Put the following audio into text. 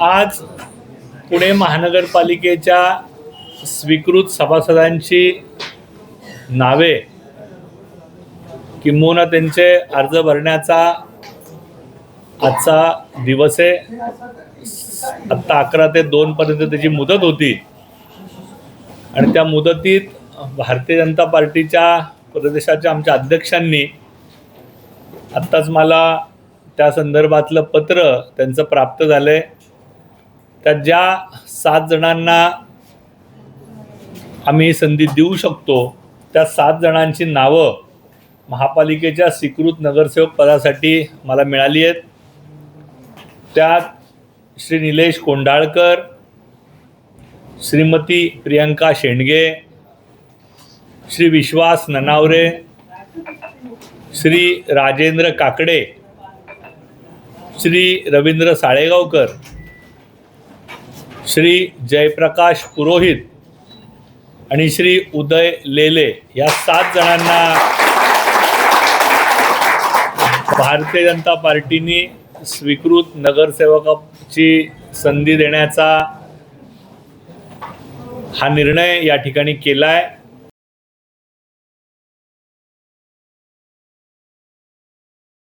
आज पुणे महानगरपालिकेच्या स्वीकृत सभासदांची नावे किंबहुना त्यांचे अर्ज भरण्याचा आजचा दिवस आहे। आत्ता 11 ते 2 पर्यंत त्याची मुदत होती आणि त्या मुदतीत भारतीय जनता पार्टीच्या प्रदेशाच्या आमच्या अध्यक्षांनी आत्ताच मला त्या संदर्भातलं पत्र त्यांचं प्राप्त झालंय। त्या ज्या 7 जणांना आम्ही संधी देऊ शकतो त्या 7 जणांची नावं महापालिकेच्या स्वीकृत नगरसेवक पदासाठी मला मिळाली आहेत। त्यात श्री निलेश कोंडाळकर, श्रीमती प्रियंका शेंडगे, श्री विश्वास ननावरे, श्री राजेंद्र काकडे, श्री रवींद्र साळेगावकर, श्री जयप्रकाश पुरोहित आणि श्री उदय लेले या 7 जणांना भारतीय जनता पार्टीने स्वीकृत नगरसेवकाची संधी देण्याचा हा निर्णय या ठिकाणी केला आहे।